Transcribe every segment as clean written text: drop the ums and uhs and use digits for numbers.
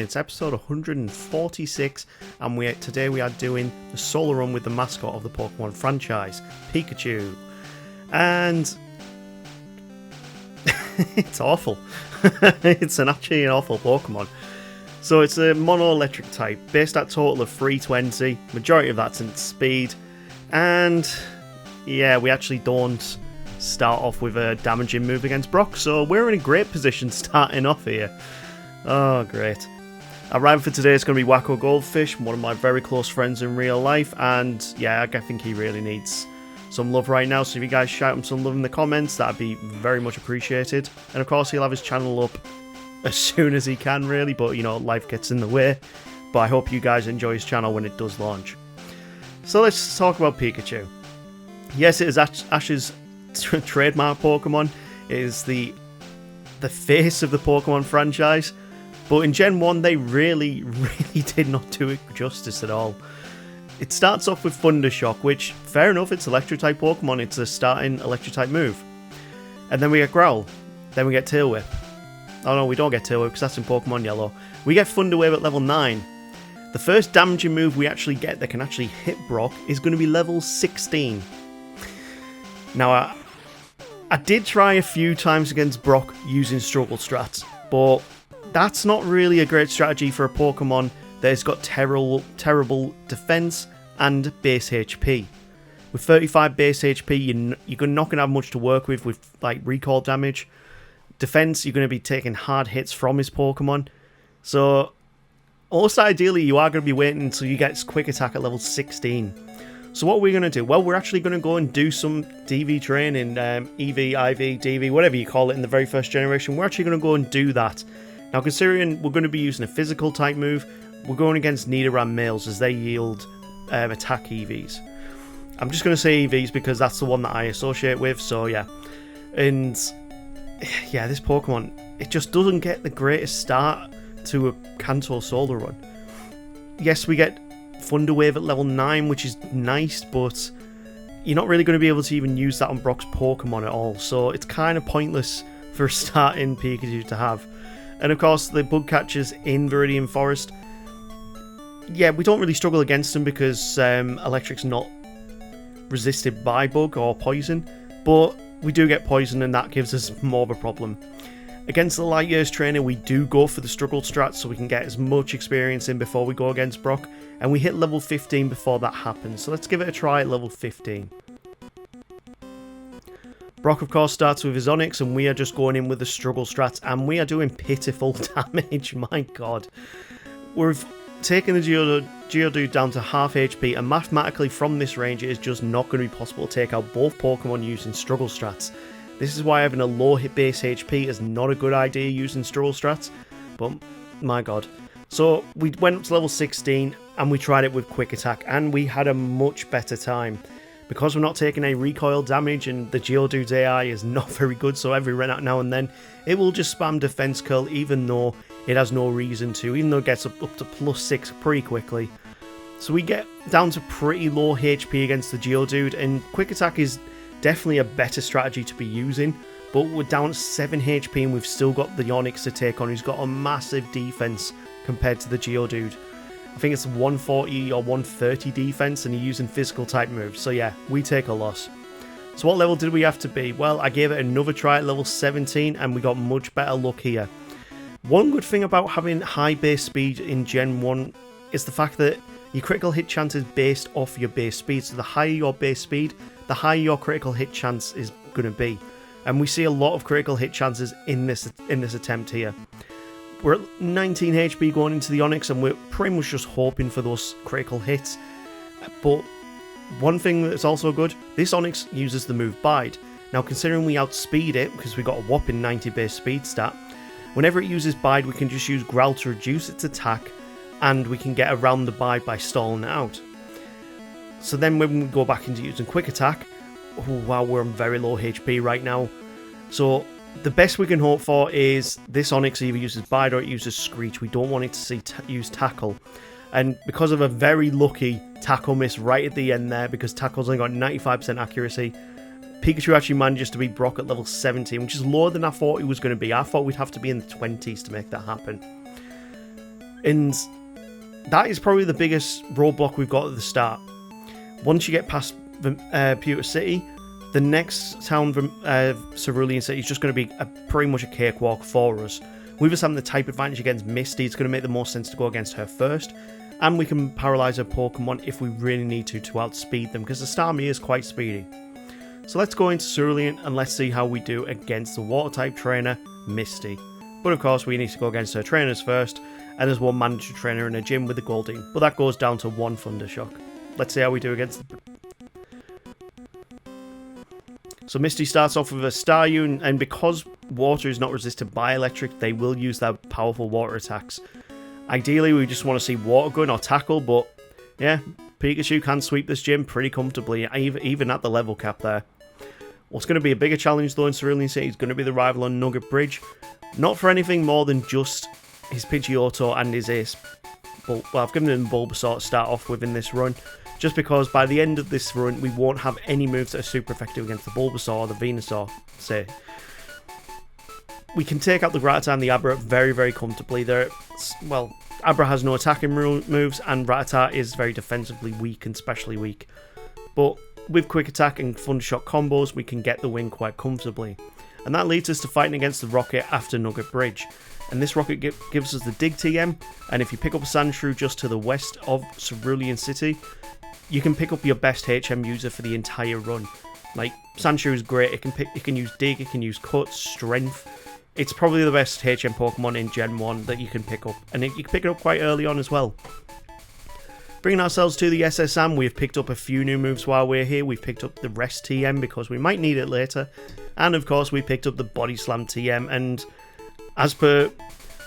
It's episode 146, and today we are doing the solo run with the mascot of the Pokemon franchise, Pikachu. And it's awful. It's actually an awful Pokemon. So it's a mono-electric type, based at a total of 320, majority of that's in speed, and yeah, we actually don't start off with a damaging move against Brock, so we're in a great position starting off here. Oh, great. Our rival for today is going to be Wacko Goldfish, one of my very close friends in real life, and yeah, I think he really needs some love right now, so if you guys shout him some love in the comments, that'd be very much appreciated. And of course, he'll have his channel up as soon as he can, really, but you know, life gets in the way. But I hope you guys enjoy his channel when it does launch. So let's talk about Pikachu. Yes, it is Ash's trademark Pokemon. It is the face of the Pokemon franchise, but in Gen 1 they really did not do it justice at all. It starts off with Thundershock, which, fair enough, it's electric type Pokemon, it's a starting electric type move. And then we get Growl, then we get Tail Whip. Oh no, we don't get Tail Whip because that's in Pokemon Yellow. We get Thunder Wave at level 9. The first damaging move we actually get that can actually hit Brock is going to be level 16. Now, I did try a few times against Brock using Struggle Strats, but that's not really a great strategy for a Pokemon that has got terrible defense and base HP. With 35 base HP, you're not going to have much to work with like recall damage. Defense, you're going to be taking hard hits from his Pokemon. So, most ideally, you are going to be waiting until you get Quick Attack at level 16. So what we're going to do? Well, we're actually going to go and do some DV training, EV, IV, DV, whatever you call it in the very first generation. We're actually going to go and do that. Now, considering we're going to be using a physical type move, we're going against Nidoran males as they yield attack EVs. I'm just going to say EVs because that's the one that I associate with, so yeah. And yeah, this Pokemon, it just doesn't get the greatest start to a Kanto Solo Run. Yes, we get Thunder Wave at level 9, which is nice, but you're not really going to be able to even use that on Brock's Pokemon at all, so it's kind of pointless for a starting Pikachu to have. And of course, the bug catchers in Viridian Forest, yeah, we don't really struggle against them because Electric's not resisted by bug or poison, but we do get poison and that gives us more of a problem. Against the Light Years trainer, we do go for the struggle strat so we can get as much experience in before we go against Brock, and we hit level 15 before that happens, so let's give it a try at level 15. Brock, of course, starts with his Onix, and we are just going in with the struggle strats, and we are doing pitiful damage, my god. We've taken the Geodude down to half HP, and mathematically from this range it is just not going to be possible to take out both Pokemon using struggle strats. This is why having a low hit base HP is not a good idea using struggle strats, but my god. So we went up to level 16 and we tried it with Quick Attack, and we had a much better time. Because we're not taking any recoil damage and the Geodude's AI is not very good, so every now and then it will just spam Defense Curl even though it has no reason to, even though it gets up to +6 pretty quickly. So we get down to pretty low HP against the Geodude, and Quick Attack is definitely a better strategy to be using, but we're down to 7 HP and we've still got the Onix to take on, who's got a massive defense compared to the Geodude. I think it's 140 or 130 defense and he's using physical type moves, so yeah, we take a loss. So what level did we have to be? Well, I gave it another try at level 17 and we got much better luck here. One good thing about having high base speed in Gen 1 is the fact that your critical hit chance is based off your base speed, so the higher your base speed, the higher your critical hit chance is going to be. And we see a lot of critical hit chances in this attempt here. We're at 19 HP going into the Onix, and we're pretty much just hoping for those critical hits. But one thing that's also good, this Onix uses the move Bide. Now, considering we outspeed it, because we got a whopping 90 base speed stat, whenever it uses Bide, we can just use Growl to reduce its attack, and we can get around the Bide by stalling it out. So then when we go back into using Quick Attack, oh wow, we're on very low HP right now. So the best we can hope for is this Onix either uses Bide or it uses Screech. We don't want it to use Tackle. And because of a very lucky Tackle miss right at the end there, because Tackle's only got 95% accuracy, Pikachu actually manages to beat Brock at level 17, which is lower than I thought it was going to be. I thought we'd have to be in the 20s to make that happen. And that is probably the biggest roadblock we've got at the start. Once you get past Pewter City, the next town from Cerulean City is just going to be pretty much a cakewalk for us. With us having the type advantage against Misty, it's going to make the most sense to go against her first. And we can paralyze her Pokemon if we really need to outspeed them, because the Starmie is quite speedy. So let's go into Cerulean and let's see how we do against the Water-type trainer, Misty. But of course we need to go against her trainers first, and there's one mandatory trainer in a gym with the Goldeen, but that goes down to one Thundershock. Let's see how we do against the... So Misty starts off with a Staryu, and because water is not resisted by electric, they will use their powerful water attacks. Ideally, we just want to see Water Gun or Tackle, but yeah, Pikachu can sweep this gym pretty comfortably, even at the level cap there. What's going to be a bigger challenge though in Cerulean City is going to be the rival on Nugget Bridge. Not for anything more than just his Pidgeotto and his Ace. Well, I've given him Bulbasaur to start off with in this run, just because by the end of this run we won't have any moves that are super effective against the Bulbasaur or the Venusaur, say. We can take out the Rattata and the Abra very, very comfortably. Well, Abra has no attacking moves, and Rattata is very defensively weak and specially weak. But with Quick Attack and Thundershock combos, we can get the win quite comfortably. And that leads us to fighting against the Rocket after Nugget Bridge. And this Rocket gives us the Dig TM, and if you pick up a Sandshrew just to the west of Cerulean City, you can pick up your best HM user for the entire run. Like, Sandshrew is great, it can use Dig, it can use Cut, Strength. It's probably the best HM Pokemon in Gen 1 that you can pick up, and you can pick it up quite early on as well. Bringing ourselves to the SSM, we've picked up a few new moves while we're here. We've picked up the Rest TM because we might need it later, and of course we picked up the Body Slam TM, and as per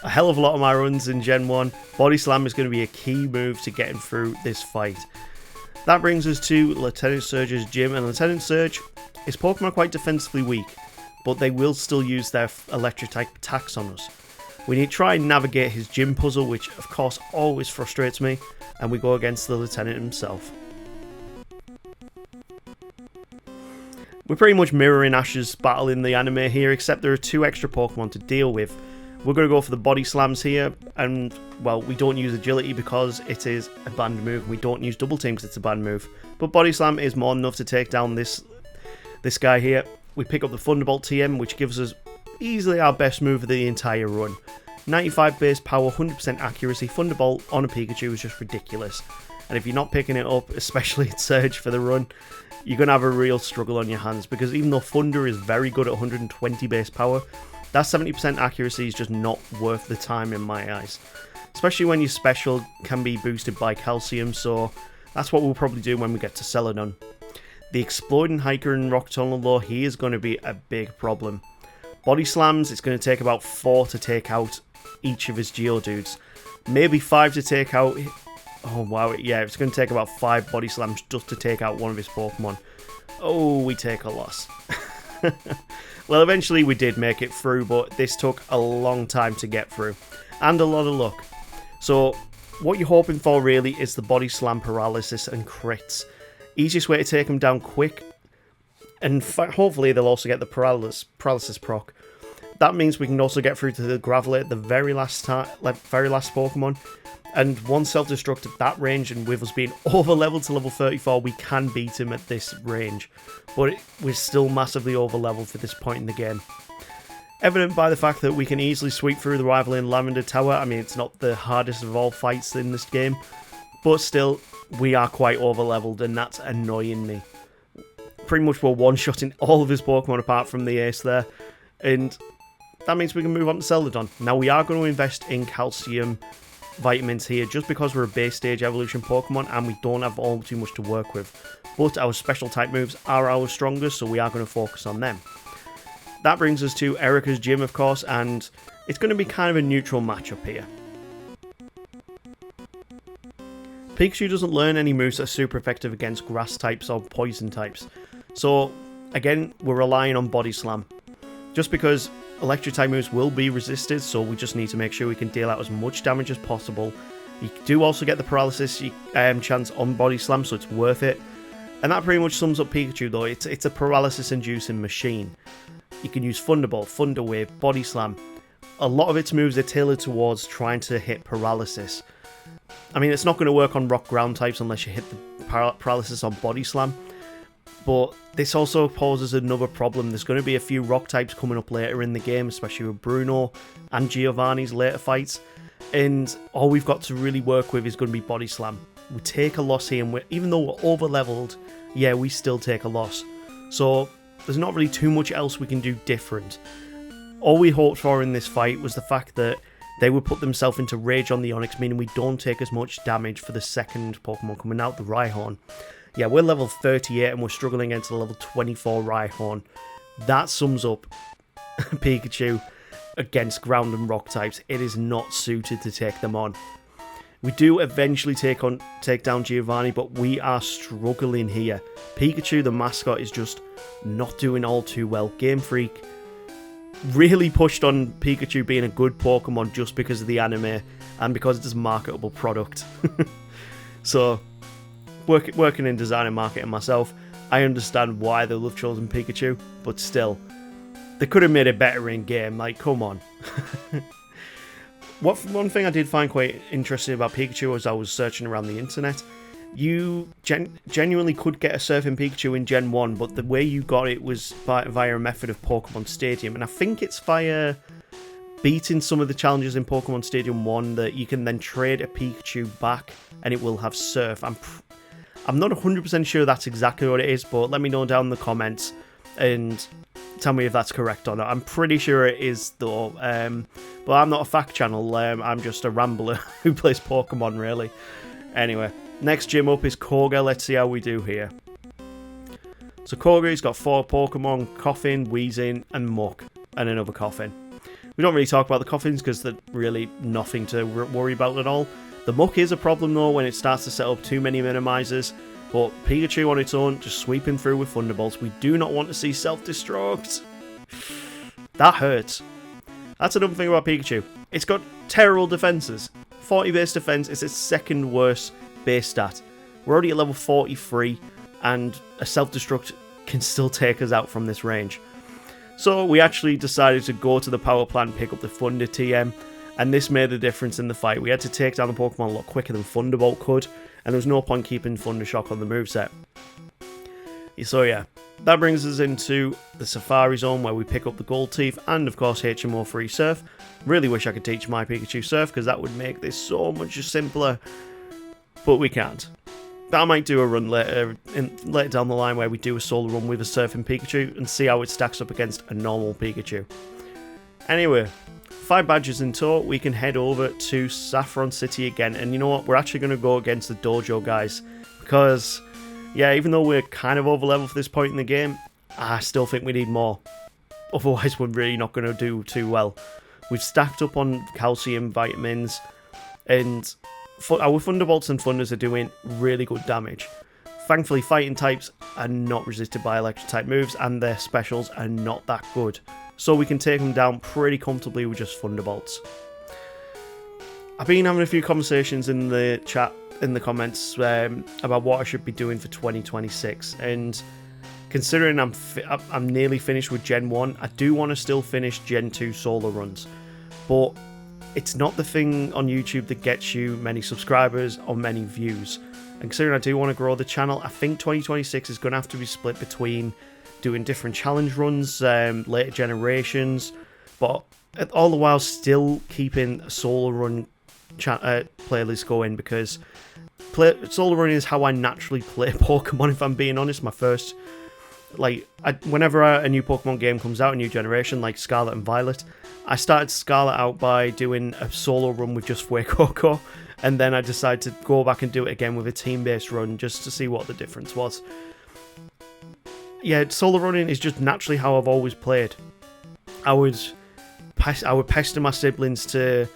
a hell of a lot of my runs in Gen 1, Body Slam is going to be a key move to getting through this fight. That brings us to Lieutenant Surge's gym, and Lieutenant Surge, his Pokemon are quite defensively weak, but they will still use their electric type attacks on us. We need to try and navigate his gym puzzle, which of course always frustrates me, and we go against the Lieutenant himself. We're pretty much mirroring Ash's battle in the anime here, except there are two extra Pokemon to deal with. We're going to go for the Body Slams here, and well, we don't use Agility because it is a banned move. We don't use Double Team because it's a banned move, but Body Slam is more than enough to take down this guy here. We pick up the Thunderbolt TM, which gives us easily our best move of the entire run. 95 base power, 100% accuracy. Thunderbolt on a Pikachu is just ridiculous. And if you're not picking it up, especially at Surge for the run, you're going to have a real struggle on your hands. Because even though Thunder is very good at 120 base power, that 70% accuracy is just not worth the time in my eyes. Especially when your special can be boosted by Calcium, so that's what we'll probably do when we get to Celadon. The Exploding Hiker and Rock Tunnel though, he is going to be a big problem. Body Slams, it's going to take about 4 to take out each of his Geodudes. Maybe 5 to take out... Oh wow, yeah, it's going to take about 5 Body Slams just to take out one of his Pokemon. Oh, we take a loss. Well, eventually we did make it through, but this took a long time to get through. And a lot of luck. So, what you're hoping for really is the Body Slam paralysis and crits. Easiest way to take them down quick, and hopefully they'll also get the paralysis proc. That means we can also get through to the Gravelite, the very last Pokemon, and one self-destruct at that range, and with us being over-leveled to level 34, we can beat him at this range, but we're still massively over-leveled for this point in the game. Evident by the fact that we can easily sweep through the rival in Lavender Tower. I mean, it's not the hardest of all fights in this game, but still, we are quite over-leveled, and that's annoying me. Pretty much we're one-shotting all of his Pokemon apart from the Ace there, and that means we can move on to Celadon. Now, we are going to invest in Calcium vitamins here, just because we're a base stage evolution Pokemon, and we don't have all too much to work with. But our special type moves are our strongest, so we are going to focus on them. That brings us to Erica's gym, of course, and it's going to be kind of a neutral matchup here. Pikachu doesn't learn any moves that are super effective against grass types or poison types. So, again, we're relying on Body Slam. Just because electric type moves will be resisted, so we just need to make sure we can deal out as much damage as possible. You do also get the paralysis chance on Body Slam, so it's worth it. And that pretty much sums up Pikachu though. It's a paralysis inducing machine. You can use Thunderbolt, Thunder Wave, Body Slam. a lot of its moves are tailored towards trying to hit paralysis. I mean, it's not going to work on rock ground types unless you hit the paralysis on body slam. But this also poses another problem. There's going to be a few rock types coming up later in the game, especially with Bruno and Giovanni's later fights. And all we've got to really work with is going to be body slam. We take a loss here, and even though we're over leveled, yeah, we still take a loss. So there's not really too much else we can do different. All we hoped for in this fight was the fact that they would put themselves into rage on the Onyx, meaning we don't take as much damage for the second Pokemon coming out, the Rhyhorn. Yeah, we're level 38 and we're struggling against a level 24 Rhyhorn. That sums up Pikachu against ground and rock types. It is not suited to take them on. We do eventually take down Giovanni, but we are struggling here. Pikachu, the mascot, is just not doing all too well. Game Freak really pushed on Pikachu being a good Pokemon just because of the anime and because it's a marketable product. So, working in design and marketing myself, I understand why they have chosen Pikachu, but still, they could have made it better in game. Like, come on. One thing I did find quite interesting about Pikachu as I was searching around the internet, you genuinely could get a Surfing Pikachu in Gen 1, but the way you got it was via a method of Pokemon Stadium, and I think it's via beating some of the challenges in Pokemon Stadium 1 that you can then trade a Pikachu back and it will have Surf. I'm not 100% sure that's exactly what it is, but let me know down in the comments and tell me if that's correct or not. I'm pretty sure it is though, but I'm not a fact channel, I'm just a rambler who plays Pokemon really. Anyway, next gym up is Koga. Let's see how we do here. So Koga's got 4 Pokemon, Coffin, Weezing and Muck, and another Coffin. We don't really talk about the Coffins because they're really nothing to worry about at all. The Muck is a problem though when it starts to set up too many minimizers, but Pikachu on its own, just sweeping through with Thunderbolts. We do not want to see self-destruct. That hurts. That's another thing about Pikachu. It's got terrible defenses. 40 base defense is its second worst base stat. We're already at level 43, and a self-destruct can still take us out from this range. So we actually decided to go to the power plant and pick up the Thunder TM, and this made a difference in the fight. We had to take down the Pokemon a lot quicker than Thunderbolt could, and there was no point keeping Thundershock on the moveset. So yeah, that brings us into the Safari Zone where we pick up the Gold Teeth and of course HMO free Surf. Really wish I could teach my Pikachu Surf because that would make this so much simpler, but we can't. But I might do a run later down the line where we do a solo run with a Surfing Pikachu and see how it stacks up against a normal Pikachu. Anyway, 5 badges in tow, we can head over to Saffron City again, and you know what, we're actually going to go against the dojo guys, because, yeah, even though we're kind of over level for this point in the game, I still think we need more, otherwise we're really not going to do too well. We've stacked up on calcium, vitamins, and our Thunderbolts and Thunders are doing really good damage. Thankfully, fighting types are not resisted by electric type moves, and their specials are not that good. So we can take them down pretty comfortably with just Thunderbolts. I've been having a few conversations in the chat, in the comments, about what I should be doing for 2026. And considering I'm nearly finished with Gen 1, I do want to still finish Gen 2 solo runs. But it's not the thing on YouTube that gets you many subscribers or many views. And considering I do want to grow the channel, I think 2026 is going to have to be split between doing different challenge runs, later generations, but all the while still keeping a solo run playlist going, because solo run is how I naturally play Pokemon, if I'm being honest. My first, whenever a new Pokemon game comes out, a new generation, like Scarlet and Violet, I started Scarlet out by doing a solo run with just Fuecoco, and then I decided to go back and do it again with a team-based run just to see what the difference was. Yeah, solo running is just naturally how I've always played. I would pester my siblings to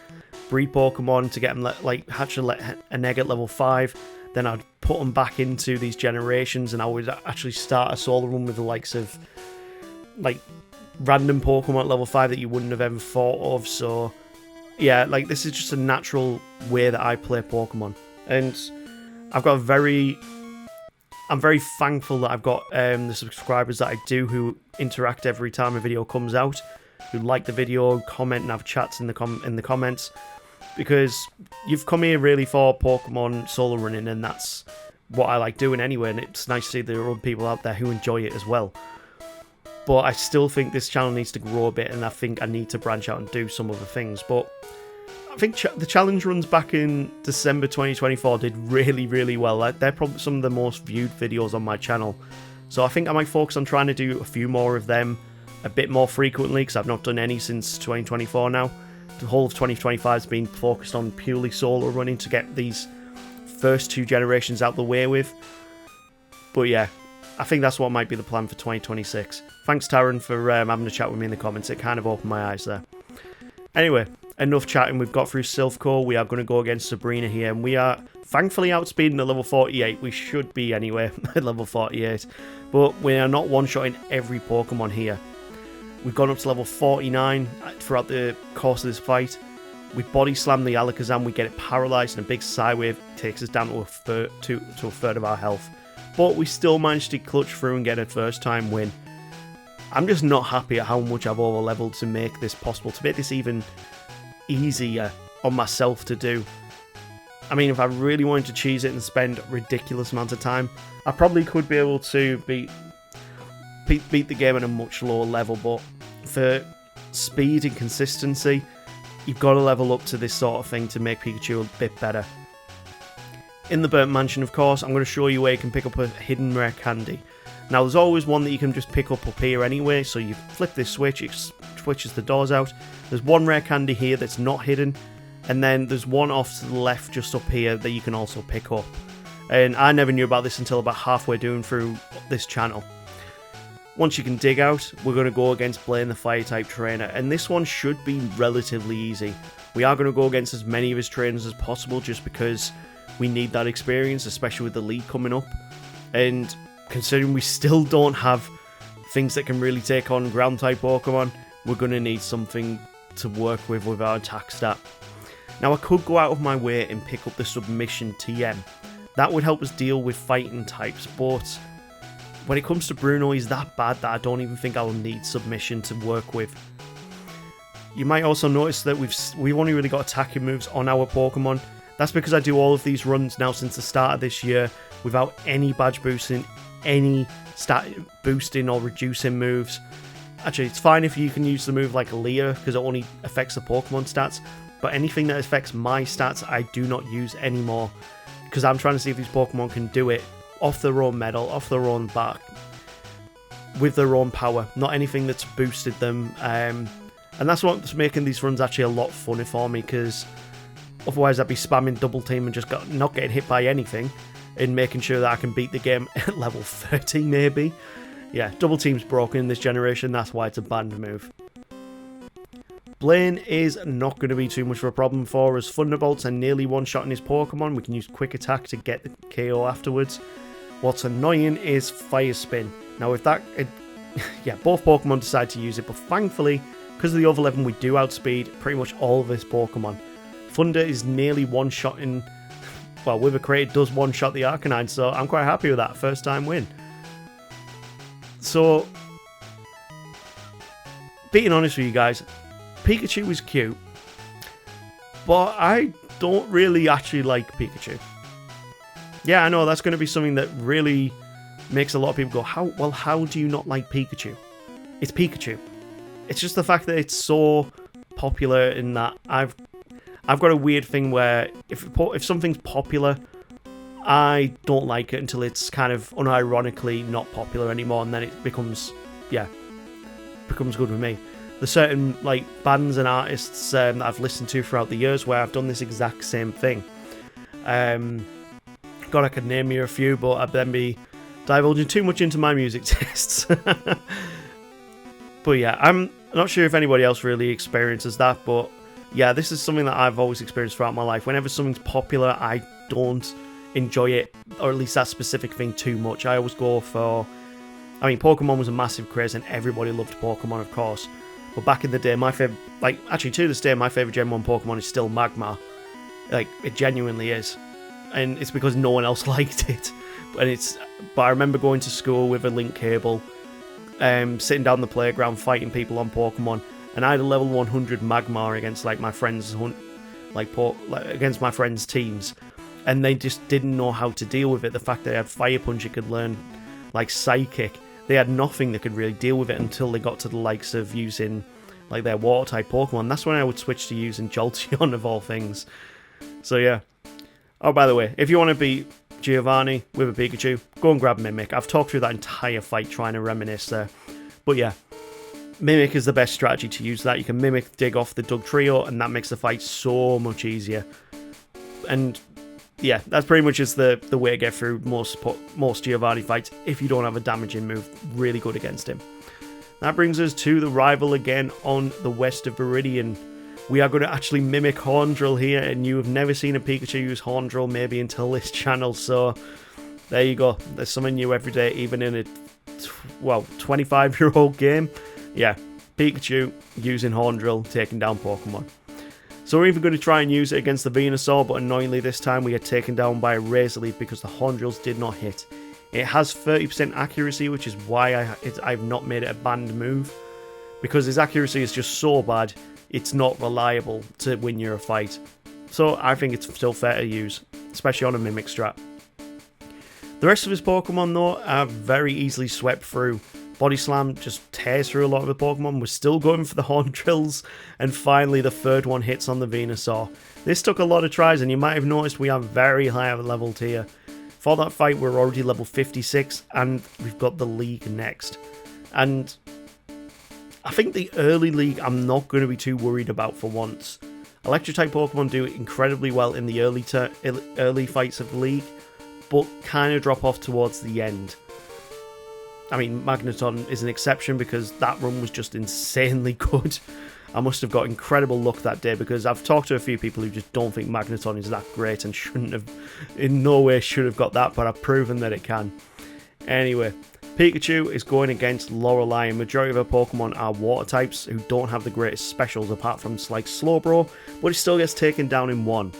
breed Pokemon to get them hatch an egg at level 5. Then I'd put them back into these generations, and I would actually start a solo run with the likes of random Pokemon at level 5 that you wouldn't have ever thought of. So yeah, this is just a natural way that I play Pokemon, and I'm very thankful that I've got the subscribers that I do who interact every time a video comes out, who like the video, comment and have chats in the comments, because you've come here really for Pokemon solo running, and that's what I like doing anyway, and it's nice to see there are other people out there who enjoy it as well. But I still think this channel needs to grow a bit, and I think I need to branch out and do some other things. But I think the challenge runs back in December 2024 did really, really well. They're probably some of the most viewed videos on my channel. So I think I might focus on trying to do a few more of them a bit more frequently, because I've not done any since 2024 now. The whole of 2025 has been focused on purely solo running to get these first 2 generations out the way with. But yeah, I think that's what might be the plan for 2026. Thanks, Taryn, for having a chat with me in the comments. It kind of opened my eyes there. Anyway, enough chatting. We've got through Silphco. We are going to go against Sabrina here, and we are thankfully outspeeding at level 48. We should be anyway at level 48. But we are not one-shotting every Pokemon here. We've gone up to level 49 throughout the course of this fight. We body slam the Alakazam, we get it paralysed, and a big Psywave takes us down to a third of our health. But we still managed to clutch through and get a first time win. I'm just not happy at how much I've over leveled to make this possible, to make this even easier on myself to do. I mean, if I really wanted to cheese it and spend ridiculous amounts of time, I probably could be able to beat the game at a much lower level, but for speed and consistency, you've got to level up to this sort of thing to make Pikachu a bit better. In the Burnt Mansion, of course, I'm going to show you where you can pick up a hidden rare candy. Now, there's always one that you can just pick up here anyway, so you flip this switch, it switches the doors out. There's one rare candy here that's not hidden, and then there's one off to the left just up here that you can also pick up. And I never knew about this until about halfway through this channel. Once you can dig out, we're going to go against Blaine, the Fire-type trainer, and this one should be relatively easy. We are going to go against as many of his trainers as possible, just because we need that experience, especially with the league coming up. And considering we still don't have things that can really take on ground-type Pokemon, we're going to need something to work with our attack stat. Now, I could go out of my way and pick up the Submission TM. That would help us deal with fighting types, but when it comes to Bruno, he's that bad that I don't even think I'll need Submission to work with. You might also notice that we've only really got attacking moves on our Pokemon. That's because I do all of these runs now since the start of this year without any badge boosting, any stat boosting or reducing moves. Actually, it's fine if you can use the move like Leah, because it only affects the Pokemon stats, but anything that affects my stats I do not use anymore, because I'm trying to see if these Pokemon can do it off their own metal, off their own back, with their own power, not anything that's boosted them. And that's what's making these runs actually a lot funner for me, because otherwise I'd be spamming double team and just not getting hit by anything, and making sure that I can beat the game at level 30 maybe. Yeah, double team's broken in this generation, that's why it's a banned move. Blaine is not going to be too much of a problem for us. Thunderbolts are nearly one-shotting his Pokemon. We can use Quick Attack to get the KO afterwards. What's annoying is Fire Spin. Now, if that... yeah, both Pokemon decide to use it, but thankfully, because of the overlevel, we do outspeed pretty much all of his Pokemon. Thunder is nearly one-shotting... well, Wither Crate does one-shot the Arcanine, so I'm quite happy with that first-time win. So, being honest with you guys, Pikachu is cute, but I don't really actually like Pikachu. Yeah, I know that's going to be something that really makes a lot of people go, how do you not like Pikachu? It's Pikachu. It's just the fact that it's so popular in that I've got a weird thing where if something's popular, I don't like it until it's kind of unironically not popular anymore, and then it becomes good with me. There's certain like bands and artists that I've listened to throughout the years where I've done this exact same thing. God, I could name you a few, but I'd then be divulging too much into my music tastes. But yeah, I'm not sure if anybody else really experiences that, but yeah, this is something that I've always experienced throughout my life. Whenever something's popular, I don't enjoy it, or at least that specific thing, too much. I always go for... I mean, Pokemon was a massive craze and everybody loved Pokemon, of course. But back in the day, my favourite... like, actually, to this day, my favourite Gen 1 Pokemon is still Magmar. Like, it genuinely is. And it's because no one else liked it. But I remember going to school with a link cable, sitting down the playground, fighting people on Pokemon, and I had a level 100 Magmar against like my friends against my friends' teams, and they just didn't know how to deal with it. The fact that they had Fire Punch, it could learn like Psychic. They had nothing that could really deal with it until they got to the likes of using like their water type Pokemon. That's when I would switch to using Jolteon of all things. So yeah. Oh, by the way, if you want to beat Giovanni with a Pikachu, go and grab Mimic. I've talked through that entire fight trying to reminisce there. But yeah, Mimic is the best strategy to use that. You can Mimic dig off the Dugtrio, and that makes the fight so much easier. And yeah, that's pretty much just the way to get through most Giovanni fights if you don't have a damaging move really good against him. That brings us to the rival again on the west of Viridian. We are going to actually mimic Horndrill here, and you have never seen a Pikachu use Horndrill maybe until this channel, so there you go. There's something new every day, even in a 25-year-old game. Yeah, Pikachu using Horndrill, taking down Pokemon. So we're even going to try and use it against the Venusaur, but annoyingly this time we get taken down by a Razor Leaf because the Horndrills did not hit. It has 30% accuracy, which is why I've not made it a banned move. Because its accuracy is just so bad, it's not reliable to win you a fight. So I think it's still fair to use, especially on a Mimic strat. The rest of his Pokemon though are very easily swept through. Body Slam just tears through a lot of the Pokemon. We're still going for the Horndrills, and finally the third one hits on the Venusaur. This took a lot of tries, and you might have noticed we are very high leveled here. For that fight, we're already level 56, and we've got the League next. And I think the early League I'm not going to be too worried about for once. Electric-type Pokemon do incredibly well in the early fights of the League, but kind of drop off towards the end. I mean, Magneton is an exception because that run was just insanely good. I must have got incredible luck that day because I've talked to a few people who just don't think Magneton is that great and shouldn't have, in no way should have got that, but I've proven that it can. Anyway, Pikachu is going against Lorelei, and majority of her Pokemon are water types who don't have the greatest specials apart from like Slowbro, but it still gets taken down in one.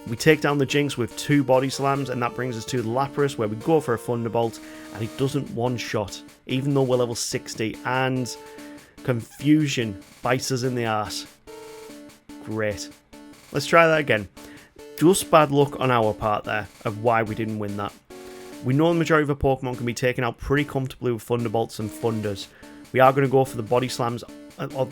We take down the Jinx with 2 Body Slams, and that brings us to the Lapras, where we go for a Thunderbolt, and it doesn't one-shot, even though we're level 60, and Confusion bites us in the arse. Great. Let's try that again. Just bad luck on our part there, of why we didn't win that. We know the majority of our Pokemon can be taken out pretty comfortably with Thunderbolts and Thunders. We are going to go for the Body Slams,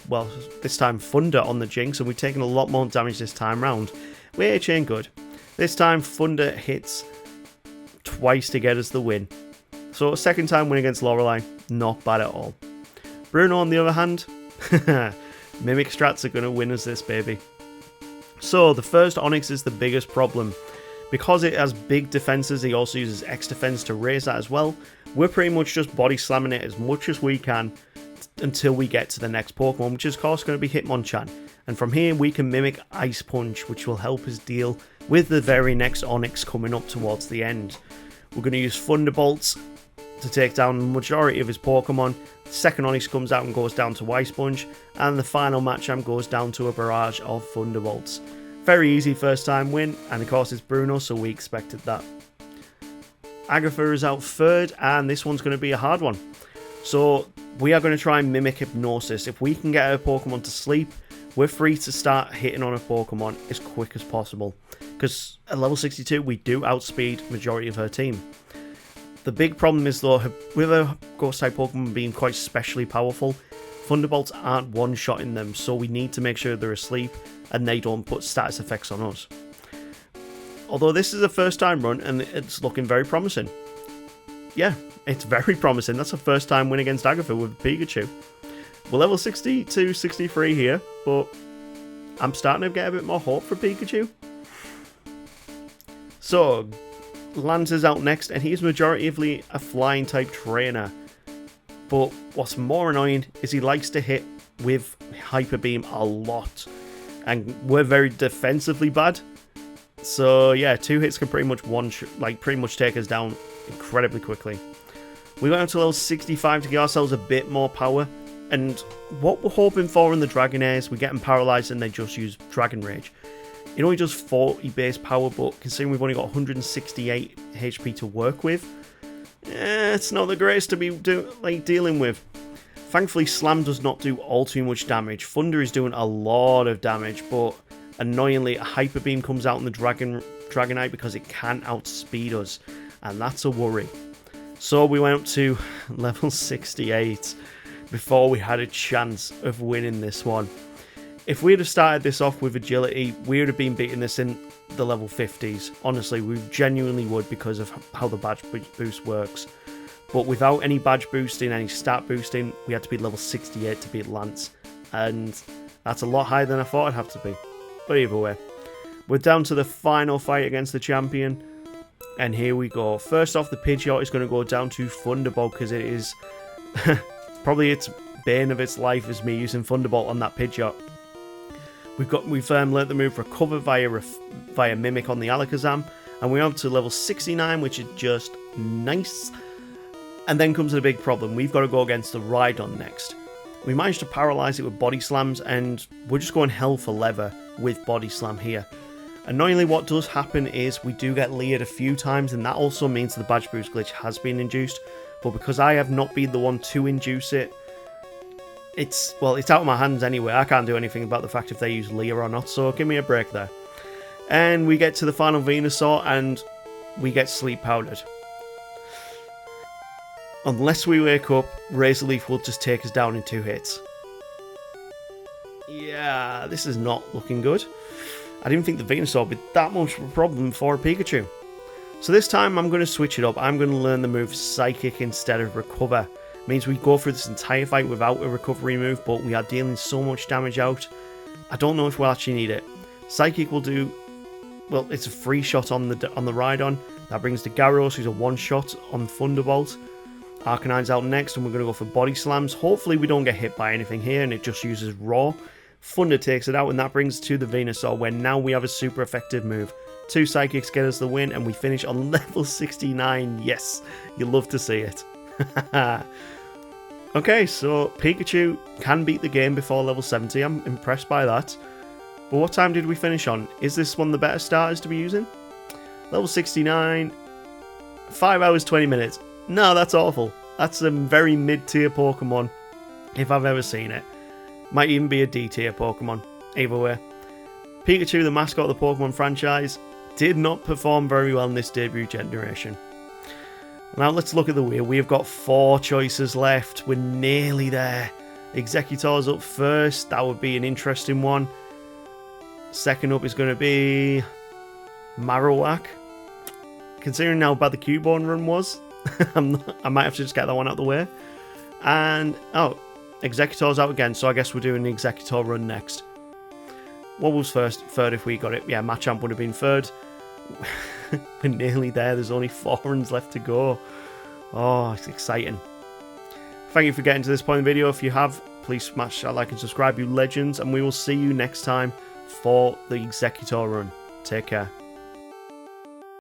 well, this time Thunder on the Jinx, and we've taken a lot more damage this time round, which ain't good. This time Thunder hits twice to get us the win. So second time win against Lorelei, not bad at all. Bruno on the other hand, Mimic strats are going to win us this baby. So the first Onix is the biggest problem. Because it has big defenses, he also uses X defense to raise that as well. We're pretty much just body slamming it as much as we can until we get to the next Pokemon, which is of course going to be Hitmonchan. And from here we can mimic Ice Punch, which will help us deal with the very next Onix coming up towards the end. We're going to use Thunderbolts to take down the majority of his Pokemon. The second Onix comes out and goes down to Ice Punch, and the final Machamp goes down to a barrage of Thunderbolts. Very easy first time win, and of course it's Bruno, so we expected that. Agatha is out third, and this one's going to be a hard one. So we are going to try and mimic Hypnosis. If we can get our Pokemon to sleep, we're free to start hitting on a Pokemon as quick as possible. Because at level 62, we do outspeed majority of her team. The big problem is though, with her Ghost-type Pokemon being quite specially powerful, Thunderbolts aren't one-shotting them, so we need to make sure they're asleep and they don't put status effects on us. Although this is a first time run and it's looking very promising. Yeah, it's very promising. That's a first time win against Agatha with Pikachu. We're level 62, 63 here, but I'm starting to get a bit more hope for Pikachu. So, Lance is out next, and he's majoritively a flying type trainer. But what's more annoying is he likes to hit with Hyper Beam a lot. And we're very defensively bad. So yeah, 2 hits can pretty much take us down incredibly quickly. We got up to level 65 to give ourselves a bit more power. And what we're hoping for in the Dragonair is we get them paralyzed and they just use Dragon Rage. It only does 40 base power, but considering we've only got 168 HP to work with, it's not the greatest to be dealing with. Thankfully, Slam does not do all too much damage. Thunder is doing a lot of damage, but annoyingly, a Hyper Beam comes out in the Dragonite because it can outspeed us, and that's a worry. So we went up to level 68 before we had a chance of winning this one. If we'd have started this off with agility, we would have been beating this in the level 50s. Honestly, we genuinely would because of how the badge boost works. But without any badge boosting, any stat boosting, we had to be level 68 to beat Lance. And that's a lot higher than I thought I'd have to be. But either way, we're down to the final fight against the champion. And here we go. First off, the Pidgeot is going to go down to Thunderbolt because it is probably its bane of its life is me using Thunderbolt on that Pidgeot. We've learnt the move Recover via Mimic on the Alakazam, and we're up to level 69, which is just nice. And then comes the big problem. We've got to go against the Rhydon next. We managed to paralyze it with Body Slams, and we're just going hell for leather with Body Slam here. Annoyingly, what does happen is we do get leered a few times, and that also means the badge boost glitch has been induced. But because I have not been the one to induce it, it's out of my hands anyway. I can't do anything about the fact if they use Leer or not, so give me a break there. And we get to the final Venusaur, and we get sleep powdered. Unless we wake up, Razor Leaf will just take us down in 2 hits. Yeah, this is not looking good. I didn't think the Venusaur would be that much of a problem for a Pikachu. So this time I'm going to switch it up. I'm going to learn the move Psychic instead of Recover. Means we go through this entire fight without a recovery move, but we are dealing so much damage out. I don't know if we'll actually need it. Psychic will do, well, it's a free shot on the Rhydon. That brings the Gyarados, who's a one-shot on Thunderbolt. Arcanine's out next, and we're going to go for Body Slams. Hopefully we don't get hit by anything here, and it just uses Raw. Thunder takes it out, and that brings us to the Venusaur, where now we have a super effective move. 2 Psychics get us the win, and we finish on level 69. Yes, you love to see it. Okay, so Pikachu can beat the game before level 70. I'm impressed by that. But what time did we finish on? Is this one of the better starters to be using? Level 69. 5 hours, 20 minutes. No, that's awful. That's a very mid-tier Pokemon, if I've ever seen it. Might even be a D-tier Pokemon. Either way. Pikachu, the mascot of the Pokemon franchise, did not perform very well in this debut generation. Now let's look at the wheel. We've got 4 choices left. We're nearly there. Executor's up first. That would be an interesting one. Second up is going to be Marowak. Considering how bad the Cubone run was, I might have to just get that one out of the way. And, oh, Executor's out again, so I guess we're doing the Executor run next. What was first? Third if we got it. Yeah, Machamp would have been third. We're nearly there. There's only 4 runs left to go. Oh, it's exciting. Thank you for getting to this point in the video. If you have, please smash that like and subscribe, you legends. And we will see you next time for the Executor run. Take care.